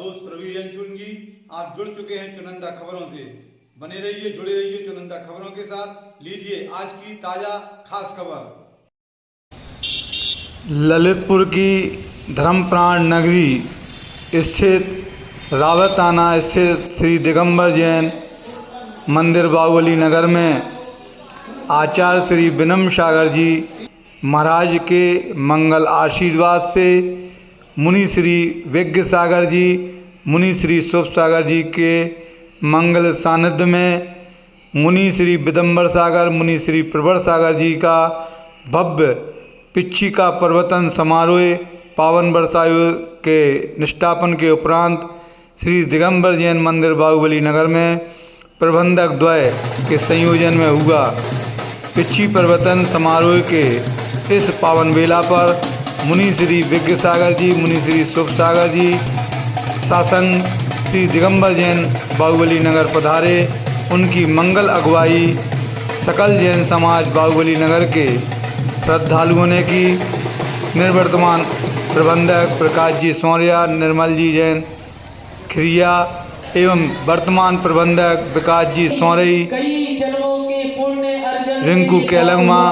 दोस्त रवि चुनगी। आप जुड़ चुके हैं चुनिंदा खबरों से। बने रहिए, जुड़े रहिए चुनिंदा खबरों के साथ। लीजिए आज की ताज़ा खास खबर। ललितपुर की धर्मप्राण नगरी स्थित रावताना स्थित श्री दिगंबर जैन मंदिर बाहुबली नगर में आचार्य श्री विनम्र सागर जी महाराज के मंगल आशीर्वाद से मुनि श्री विज्ञ सागर जी, मुनि श्री शुभ सागर जी के मंगल सानिध्य में मुनि श्री विदम्बर सागर, मुनि श्री प्रवर सागर जी का भव्य पिच्छिका परिवर्तन समारोह पावन वर्षायु के निष्ठापन के उपरांत श्री दिगंबर जैन मंदिर बाहुबली नगर में प्रबंधक द्वय के संयोजन में हुआ। पिच्छी परिवर्तन समारोह के इस पावन बेला पर मुनि श्री विज्ञ सागर जी, मुनि श्री शुभ सागर जी शासन श्री दिगंबर जैन बाहुबली नगर पधारे। उनकी मंगल अगुवाई सकल जैन समाज बाहुबली नगर के श्रद्धालुओं ने की। निर्वर्तमान प्रबंधक प्रकाश जी सौर्या, निर्मल जी जैन खिरिया एवं वर्तमान प्रबंधक विकास जी सौरई, रिंकू कैलगमा,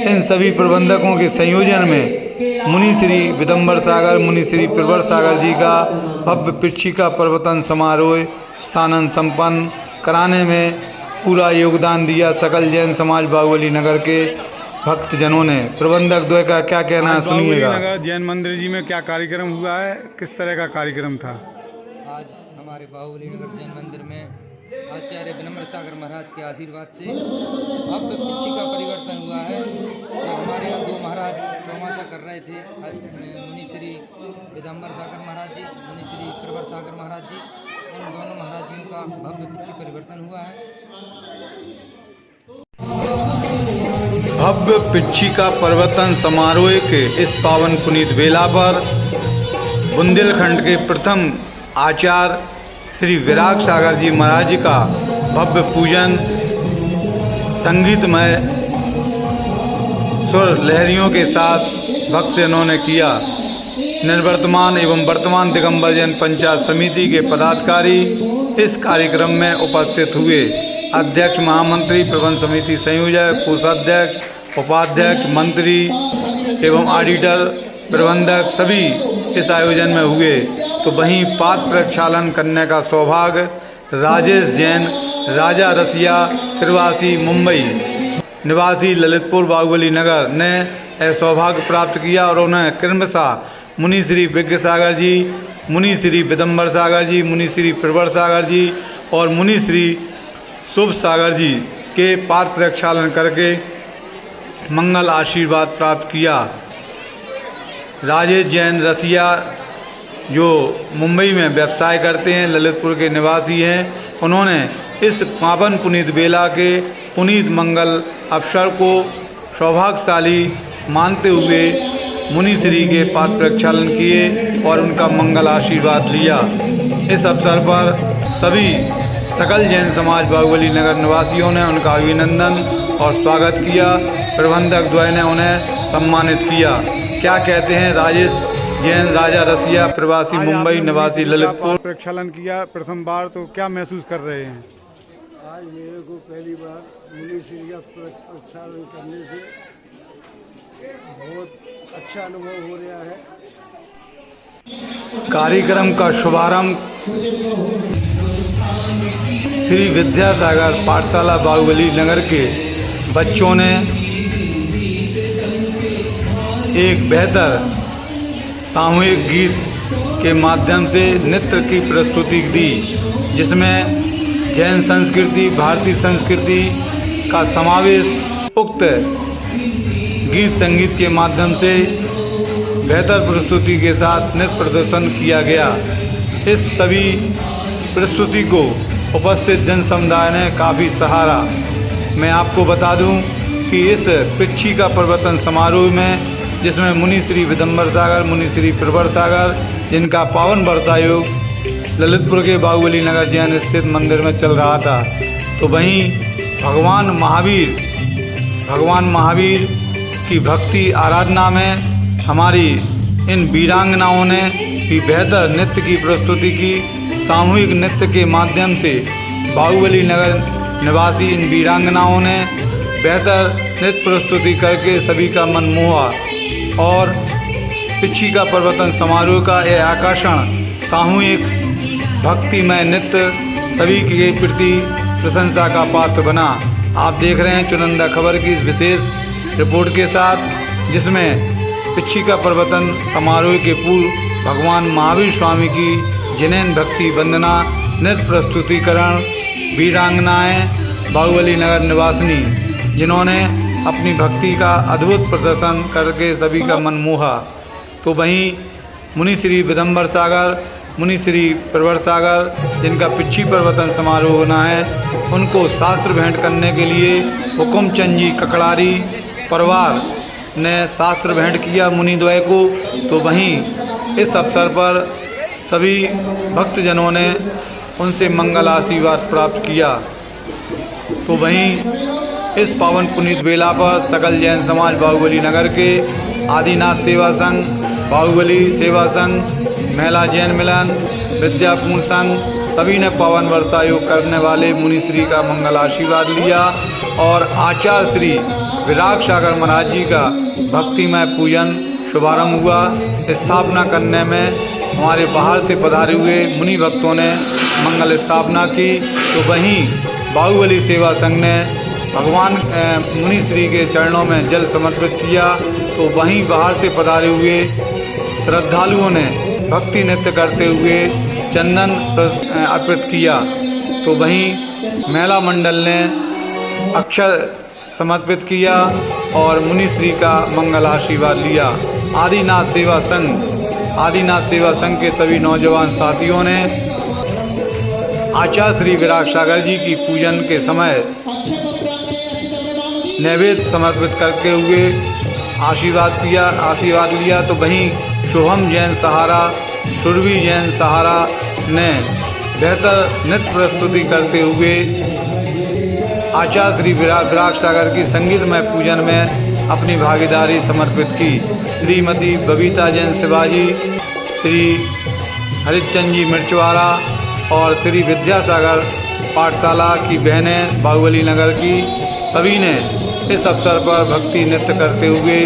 इन सभी प्रबंधकों के संयोजन में मुनि श्री विदम्बर सागर, मुनि श्री प्रवर सागर जी का भव्य पिच्छिका परिवर्तन समारोह सानंद संपन्न कराने में पूरा योगदान दिया सकल जैन समाज बाहुबली नगर के भक्तजनों ने। प्रबंधक द्वय का क्या कहना है, सुनिएगा। नगर जैन मंदिर जी में क्या कार्यक्रम हुआ है, किस तरह का कार्यक्रम था? आज हमारे बाहुबली नगर जैन मंदिर में आचार्य विनम्र सागर महाराज के आशीर्वाद से भव्य पिच्छिका परिवर्तन हुआ है। जो हमारे यहाँ दो महाराज चौमासा कर रहे थे, मुनि श्री विदम्बर सागर महाराज जी, मुनि श्री प्रवर सागर महाराज जी, इन दोनों महाराजियों का भव्य पिच्छी परिवर्तन हुआ है। भव्य पिच्छिका परिवर्तन समारोह के इस पावन पुनीत बेला पर बुंदेलखंड के प्रथम आचार्य श्री विराग सागर जी महाराज जी का भव्य पूजन संगीतमय सुर लहरियों के साथ भक्तजनों ने किया। निर्वर्तमान एवं वर्तमान दिगंबर जैन पंचायत समिति के पदाधिकारी इस कार्यक्रम में उपस्थित हुए। अध्यक्ष, महामंत्री, प्रबंध समिति संयोजक, कोषाध्यक्ष, उपाध्यक्ष, मंत्री एवं ऑडिटर, प्रबंधक सभी इस आयोजन में हुए। तो वहीं पात्र प्रक्षालन करने का सौभाग्य राजेश जैन, राजा रसिया, प्रवासी मुंबई निवासी ललितपुर बाहुबली नगर ने सौभाग्य प्राप्त किया और उन्हें क्रमशः मुनि श्री विज्ञ सागर जी, मुनि श्री विदम्बर सागर जी, मुनि श्री प्रवर सागर जी और मुनि श्री शुभ सागर जी के पात्र प्रक्षालन करके मंगल आशीर्वाद प्राप्त किया। राजेश जैन रसिया जो मुंबई में व्यवसाय करते हैं, ललितपुर के निवासी हैं, उन्होंने इस पावन पुनीत बेला के पुनीत मंगल अवसर को सौभाग्यशाली मानते हुए मुनि श्री के पात्र प्रक्षालन किए और उनका मंगल आशीर्वाद लिया। इस अवसर पर सभी सकल जैन समाज बाहुबली नगर निवासियों ने उनका अभिनंदन और स्वागत किया। प्रबंधक द्वय ने उन्हें सम्मानित किया। क्या कहते हैं राजेश जैन, राजा रसिया, प्रवासी मुंबई निवासी ललितपुर। प्रक्षालन किया प्रथम बार, तो क्या महसूस कर रहे हैं? आज मेरे को पहली बार मुनि श्री का प्रक्षालन करने से बहुत अच्छा अनुभव हो रहा है। कार्यक्रम का शुभारंभ श्री विद्यासागर पाठशाला बाहुबली नगर के बच्चों ने एक बेहतर सामूहिक गीत के माध्यम से नृत्य की प्रस्तुति दी, जिसमें जैन संस्कृति, भारतीय संस्कृति का समावेश उक्त गीत संगीत के माध्यम से बेहतर प्रस्तुति के साथ नृत्य प्रदर्शन किया गया। इस सभी प्रस्तुति को उपस्थित जन समुदाय ने काफ़ी सहारा। मैं आपको बता दूं कि इस पिच्छिका परिवर्तन समारोह में जिसमें मुनि श्री विदम्बर सागर, मुनि श्री प्रवर सागर, जिनका पावन वर्षायोग ललितपुर के बाहुबली नगर जैन स्थित मंदिर में चल रहा था, तो वहीं भगवान महावीर की भक्ति आराधना में हमारी इन वीरांगनाओं ने भी बेहतर नृत्य की प्रस्तुति की। सामूहिक नृत्य के माध्यम से बाहुबली नगर निवासी इन वीरांगनाओं ने बेहतर नृत्य प्रस्तुति करके सभी का मन मोहा और पिच्छिका प्रवर्तन समारोह का यह आकर्षण सामूहिक भक्तिमय नृत्य सभी के प्रति प्रशंसा का पात्र बना। आप देख रहे हैं चुनिंदा खबर की इस विशेष रिपोर्ट के साथ, जिसमें पिच्छिका प्रवर्तन समारोह के पूर्व भगवान महावीर स्वामी की जिनेन भक्ति वंदना नृत्य प्रस्तुतिकरण वीरांगनाएं बाहुबली नगर निवासिनी, जिन्होंने अपनी भक्ति का अद्भुत प्रदर्शन करके सभी का मन मोहा। तो वहीं मुनि श्री विदम्बर सागर, मुनि श्री प्रवर सागर, जिनका पिच्छी प्रवर्तन समारोह होना है, उनको शास्त्र भेंट करने के लिए हुकुमचंद जी ककड़ारी परिवार ने शास्त्र भेंट किया मुनिद्वय को। तो वहीं इस अवसर पर सभी भक्तजनों ने उनसे मंगल आशीर्वाद प्राप्त किया। तो वहीं इस पावन पुनीत बेला पर सकल जैन समाज बाहुबली नगर के आदिनाथ सेवा संघ, बाहुबली सेवा संघ, महिला जैन मिलन, विद्यापूर्ण संघ सभी ने पावन वर्षायोग करने वाले मुनिश्री का मंगल आशीर्वाद लिया और आचार्य श्री विराग सागर महाराज जी का भक्तिमय पूजन शुभारंभ हुआ। स्थापना करने में हमारे बाहर से पधारे हुए मुनि भक्तों ने मंगल स्थापना की। तो वहीं बाहुबली सेवा संघ ने भगवान मुनिश्री के चरणों में जल समर्पित किया। तो वहीं बाहर से पधारे हुए श्रद्धालुओं ने भक्ति नृत्य करते हुए चंदन अर्पित किया। तो वहीं महिला मंडल ने अक्षर समर्पित किया और मुनिश्री का मंगल आशीर्वाद लिया। आदिनाथ सेवा संघ के सभी नौजवान साथियों ने आचार्य श्री विराग सागर जी की पूजन के समय नैवेद्य समर्पित करते हुए आशीर्वाद लिया। तो वहीं शुभम जैन सहारा, सुरभि जैन सहारा ने बेहतर नृत्य प्रस्तुति करते हुए आचार्य श्री विराग सागर की संगीतमय पूजन में अपनी भागीदारी समर्पित की। श्रीमती बबीता जैन शिवाजी, श्री हरिचंद जी मिर्चवाड़ा और श्री विद्यासागर पाठशाला की बहनें बाहुबली नगर की सभी ने इस अवसर पर भक्ति नृत्य करते हुए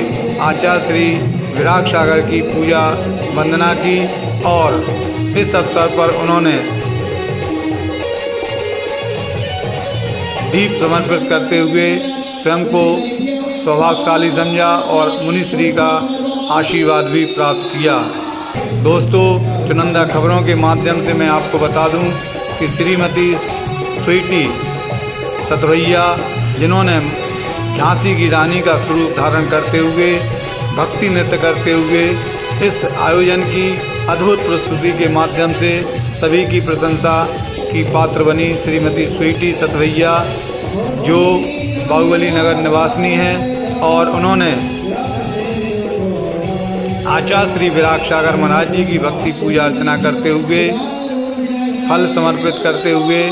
आचार्य श्री विराग सागर की पूजा वंदना की और इस अवसर पर उन्होंने दीप समर्पित करते हुए स्वयं को सौभाग्यशाली समझा और मुनिश्री का आशीर्वाद भी प्राप्त किया। दोस्तों, चुनिंदा खबरों के माध्यम से मैं आपको बता दूं कि श्रीमती स्वीटी सतवैया, जिन्होंने झांसी की रानी का स्वरूप धारण करते हुए भक्ति नृत्य करते हुए इस आयोजन की अद्भुत प्रस्तुति के माध्यम से सभी की प्रशंसा की पात्र बनी। श्रीमती स्वीटी सतवैया जो बाहुबली नगर निवासिनी हैं और उन्होंने आचार्य श्री विराग सागर महाराज जी की भक्ति पूजा अर्चना करते हुए फल समर्पित करते हुए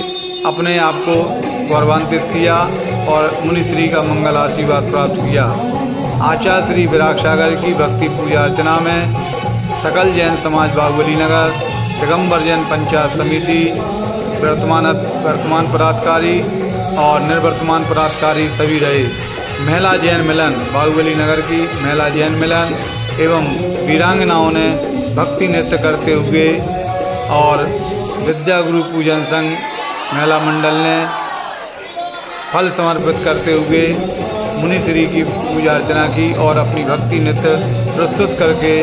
अपने आप को गौरवान्वित किया और मुनिश्री का मंगल आशीर्वाद प्राप्त किया। आचार्य श्री विराग सागर की भक्ति पूजा अर्चना में सकल जैन समाज बाहुबली नगर, दिगंबर जैन पंचायत समिति, वर्तमान पदाधिकारी और निर्वर्तमान पदाधिकारी सभी रहे। महिला जैन मिलन बाहुबली नगर की महिला जैन मिलन एवं वीरांगनाओं ने भक्ति नृत्य करते हुए और विद्या गुरु पूजन संघ महिला मंडल ने फल समर्पित करते हुए मुनिश्री की पूजा अर्चना की और अपनी भक्ति नृत्य प्रस्तुत करके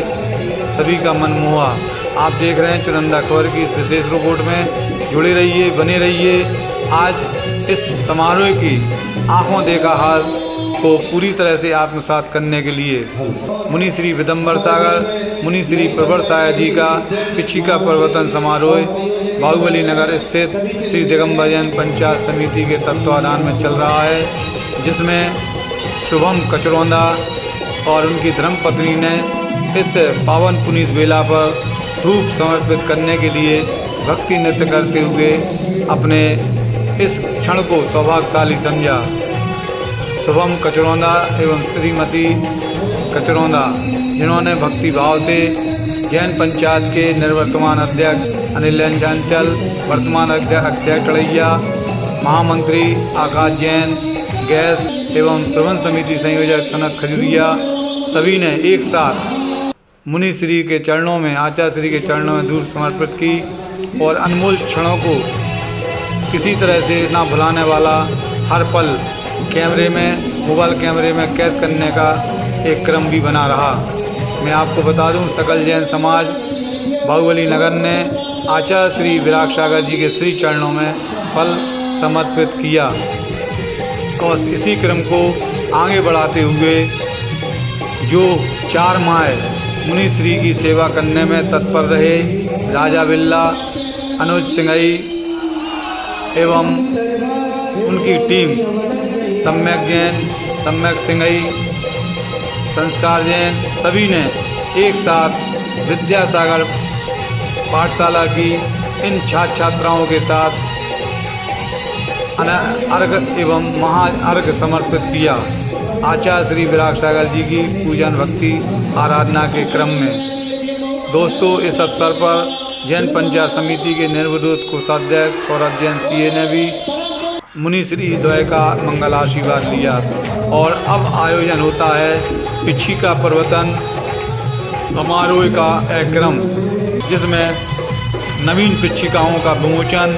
सभी का मन मोहा। आप देख रहे हैं चुनिंदा खबर की इस विशेष रिपोर्ट में। जुड़े रहिए, बने रहिए। आज इस समारोह की आंखों देखा हाल को पूरी तरह से आत्मसात करने के लिए मुनिश्री विदम्बर सागर, मुनिश्री प्रवर सागर जी का पिच्छिका प्रवर्तन समारोह बाहुबली नगर स्थित श्री दिगंबर जैन पंचायत समिति के तत्वाधान में चल रहा है, जिसमें शुभम कचरौंदा और उनकी धर्मपत्नी ने इस पावन पुनीत बेला पर धूप समर्पित करने के लिए भक्ति नृत्य करते हुए अपने इस क्षण को सौभाग्यशाली समझा। शुभम कचरौंदा एवं श्रीमती कचरौंदा, जिन्होंने भक्ति भाव से जैन पंचायत के निवर्तमान अध्यक्ष अनिल अंचल, वर्तमान अध्यक्ष टड़ैया, महामंत्री आकाश जैन, गैस एवं प्रबंध समिति संयोजक सनत खजुरिया, सभी ने एक साथ मुनि श्री के चरणों में, आचार्य श्री के चरणों में धूप समर्पित की और अनमोल क्षणों को किसी तरह से ना भुलाने वाला हर पल कैमरे में, मोबाइल कैमरे में कैद करने का एक क्रम भी बना रहा। मैं आपको बता दूं, सकल जैन समाज बाहुबली नगर ने आचार्य श्री विराग सागर जी के श्री चरणों में फल समर्पित किया और इसी क्रम को आगे बढ़ाते हुए जो 4 माह मुनि श्री की सेवा करने में तत्पर रहे राजा बिल्ला, अनुज सिंघई एवं उनकी टीम, सम्यक जैन, सम्यक सिंघई, संस्कार जैन, सभी ने एक साथ विद्यासागर पाठशाला की इन छात्र छात्राओं के साथ अर्घ एवं महाअर्घ समर्पित किया आचार्य श्री विराग सागर जी की पूजन भक्ति आराधना के क्रम में। दोस्तों, इस अवसर पर जैन पंचायत समिति के निर्विरोध कोषाध्यक्ष सौरभ जैन सीए ने भी मुनि श्री द्वय का मंगल आशीर्वाद लिया और अब आयोजन होता है पिछिका प्रवर्तन समारोह का एक क्रम, जिसमें नवीन पिछिकाओं का विमोचन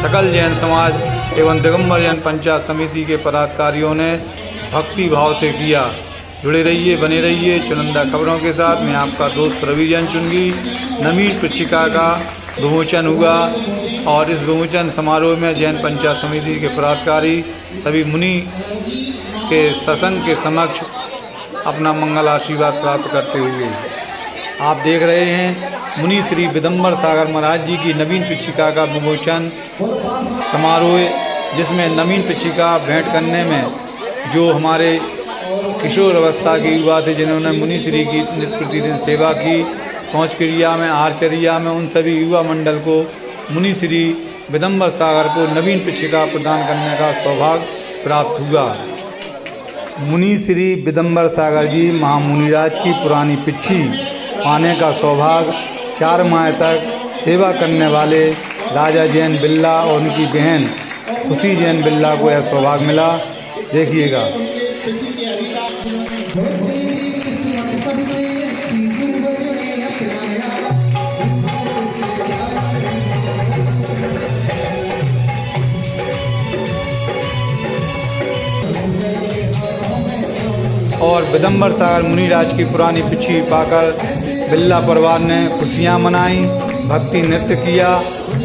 सकल जैन समाज एवं दिगंबर जैन पंचायत समिति के पदाधिकारियों ने भक्ति भाव से किया। जुड़े रहिए, बने रहिए चुनिंदा खबरों के साथ। मैं आपका दोस्त रवि जैन चुनगी। नवीन पिछिका का विमोचन हुआ और इस विमोचन समारोह में जैन पंचायत समिति के पदाधिकारी सभी मुनि के सत्संग के समक्ष अपना मंगल आशीर्वाद प्राप्त करते हुए आप देख रहे हैं मुनि श्री विदम्बर सागर महाराज जी की नवीन पिछिका का विमोचन समारोह, जिसमें नवीन पिछिका भेंट करने में जो हमारे किशोर अवस्था के युवा थे, जिन्होंने मुनि श्री की नित्य प्रतिदिन सेवा की, सोच क्रिया में, आरचर्या में, उन सभी युवा मंडल को मुनि श्री विदम्बर सागर को नवीन पिछिका प्रदान करने का सौभाग्य प्राप्त हुआ। मुनि श्री विदम्बर सागर जी महामुनिराज की पुरानी पिच्छी पाने का सौभाग्य 4 माह तक सेवा करने वाले राजा जैन बिल्ला और उनकी बहन खुशी जैन बिल्ला को यह सौभाग्य मिला। देखिएगा। और विदम्बर सागर मुनिराज की पुरानी पिछी पाकर बिल्ला परिवार ने खुशियाँ मनाई, भक्ति नृत्य किया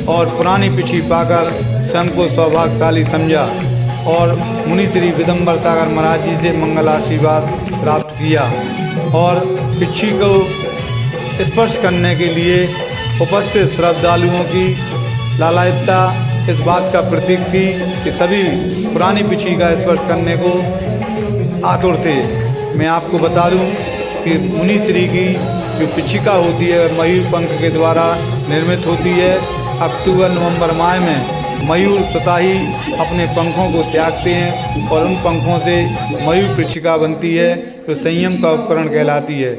और पुरानी पिछी पाकर स्वयं को सौभाग्यशाली समझा और मुनि श्री विदम्बर सागर महाराज जी से मंगल आशीर्वाद प्राप्त किया। और पिछी को स्पर्श करने के लिए उपस्थित श्रद्धालुओं की लालायिता इस बात का प्रतीक थी कि सभी पुरानी पिछी का स्पर्श करने को आतुर थे। मैं आपको बता दूं कि मुनि श्री की जो पिछिका होती है मयूर पंख के द्वारा निर्मित होती है। अक्टूबर-नवंबर माह में मयूर स्वतः ही अपने पंखों को त्यागते हैं और उन पंखों से मयूर पिछिका बनती है, तो संयम का उपकरण कहलाती है।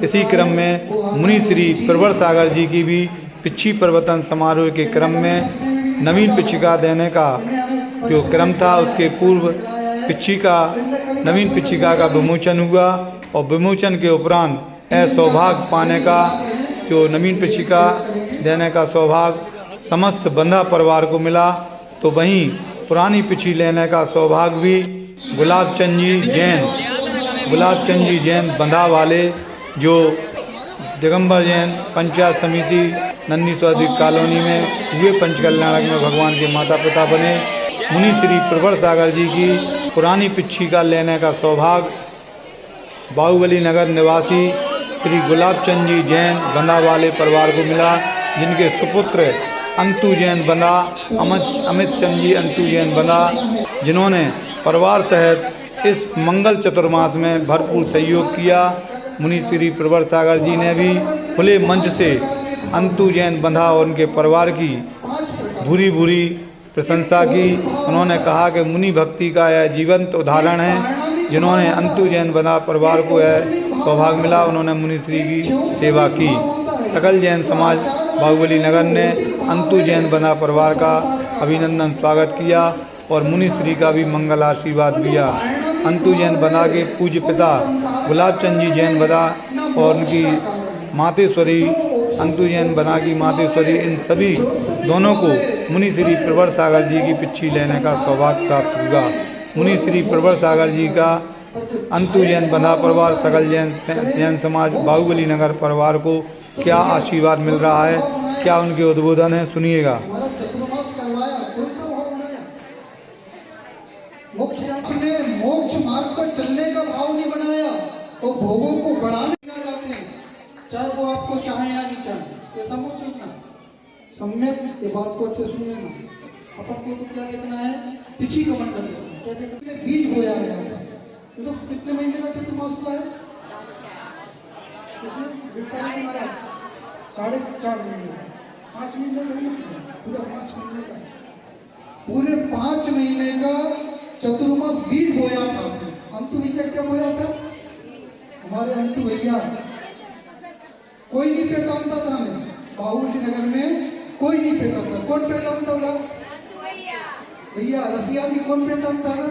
इसी क्रम में मुनि श्री प्रवर सागर जी की भी पिछी प्रवर्तन समारोह के क्रम में नवीन पिछिका देने का जो क्रम था, उसके पूर्व नवीन पिछिका का विमोचन हुआ और विमोचन के उपरांत सौभाग्य पाने का जो नवीन पिछिका देने का सौभाग्य समस्त बंधा परिवार को मिला, तो वहीं पुरानी पिछी लेने का सौभाग्य भी गुलाबचंद जी जैन बंधा वाले जो दिगंबर जैन पंचायत समिति नन्दी स्वादिक कॉलोनी में हुए पंचकल्याणक में भगवान के माता पिता बने मुनि श्री प्रवर सागर जी की पुरानी पिछी का लेने का सौभाग्य बाहुबली नगर निवासी श्री गुलाबचंद जी जैन बंधा वाले परिवार को मिला, जिनके सुपुत्र अंतु जैन बंधा, अमित चंद जी अंतु जैन बंधा, जिन्होंने परिवार सहित इस मंगल चतुर्मास में भरपूर सहयोग किया। मुनि श्री प्रवर सागर जी ने भी खुले मंच से अंतु जैन बंधा और उनके परिवार की भूरी भूरी प्रशंसा की। उन्होंने कहा कि मुनि भक्ति का यह जीवंत उदाहरण है, जिन्होंने अंतु जैन बंधा परिवार को यह सौभाग्य मिला। उन्होंने मुनिश्री की सेवा की। सकल जैन समाज बाहुबली नगर ने अंतु जैन बंधा परिवार का अभिनंदन स्वागत किया और मुनिश्री का भी मंगल आशीर्वाद दिया। अंतु जैन बंधा के पूज्य पिता गुलाब चंद जी जैन बंधा और उनकी मातेश्वरी अंतु जैन बंधा की मातेश्वरी, इन सभी दोनों को मुनिश्री प्रवर सागर जी की पिच्छी लेने का सौभाग्य प्राप्त हुआ। मुनिश्री प्रवर सागर जी का अंतु जैन बंधा परिवार, सकल जैन समाज बाहुबली नगर परिवार को क्या आशीर्वाद मिल रहा है, क्या उनके उद्बोधन है, सुनिएगा। हमारा चतुर्मास करवाया, कौन सा भाव बनाया? मोक्ष अपने मोक्ष मार्ग पर चलने का भाव नहीं बनाया और भोगों को बढ़ाने ना जाते हैं, चाहे वो आपको चाहे या नहीं चाहे। ये समझ सोचना सम्यक, ये बात को अच्छे सुन लेना। अपन को तो क्या देखना है, पिछी गमन कर लेना। क्या देखना है, बीज बोया गया है। तो कितने महीने का चतुर्मास हुआ है? 4.5 महीने, 5 महीने पूरा 5 महीने का, पूरे 5 महीने का चतुर्मास बीज बोया था। अंतु भैया क्या बोया था? हमारे अंतु भैया कोई नहीं पहचानता था हमें, बाहुबली नगर में कोई नहीं पहचानता। कौन पहचानता था? भैया रसिया जी कौन पहचानता था?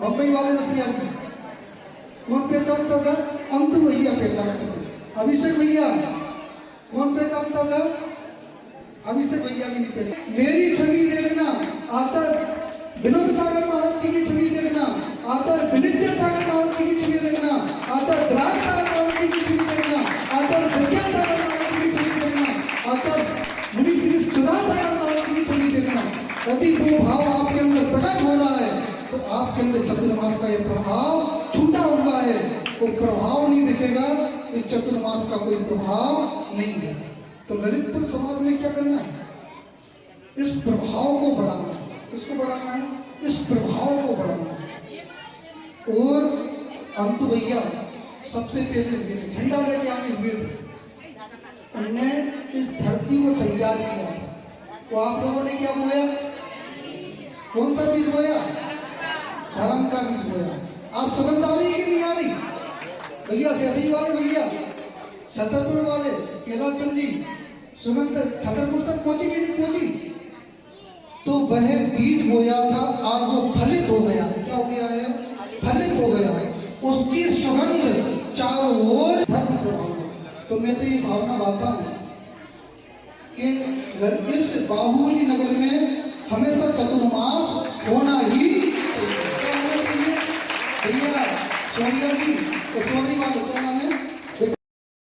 बम्बई वाले रसिया जी कौन पहचानता था? अंतु भैया पहचानता था। अभिषेक भैया कौन पहचानता था? अभिषेक भैया भी नहीं पहचानता। मेरी छवि देखना, आचार्य विनोद सागर महाराज जी की छवि देखना, आचार्य विनित्य सागर महाराज जी की छवि देखना, आचार्य द्राग सागर महाराज जी की छवि देखना, आचार्य विद्या सागर महाराज जी की छवि देखना, आचार्य मुनिश्री सुधा सागर महाराज जी की छवि देखना। यदि वो भाव आपके अंदर प्रकट हो रहा है तो आपके अंदर चतुर्मास का ये प्रभाव छूटा हुआ है। वो प्रभाव नहीं दिखेगा, इस चतुर्मास का कोई प्रभाव नहीं है। तो ललितपुर समाज में क्या करना है? इस प्रभाव को बढ़ाना है। किसको बढ़ाना है? इस प्रभाव को बढ़ाना है। और अंतु भैया सबसे पहले झंडा लेके आने हुए, उन्होंने इस धरती को तैयार किया। तो आप लोगों ने क्या बोया? कौन सा बीज बोया? धर्म का बीज बोया। आज सुगंध आ रही है कि नहीं आ रही? भैया सियासी वाले, भैया छतरपुर वाले, केदार चंद जी, सुगंध छतरपुर तक पहुंची कि नहीं पहुंची? तो वह बीज बोया था, आज वो फलित हो गया है। क्या हो गया है? फलित हो गया है। उसकी सुगंध चारों ओर धर्म प्रभाव। तो मैं तो ये भावना बांधता हूँ कि इस बाहुबली नगर में हमेशा चतुर्मास होना ही चाहिए। क्या होना चाहिए? भैया सोनिया जी,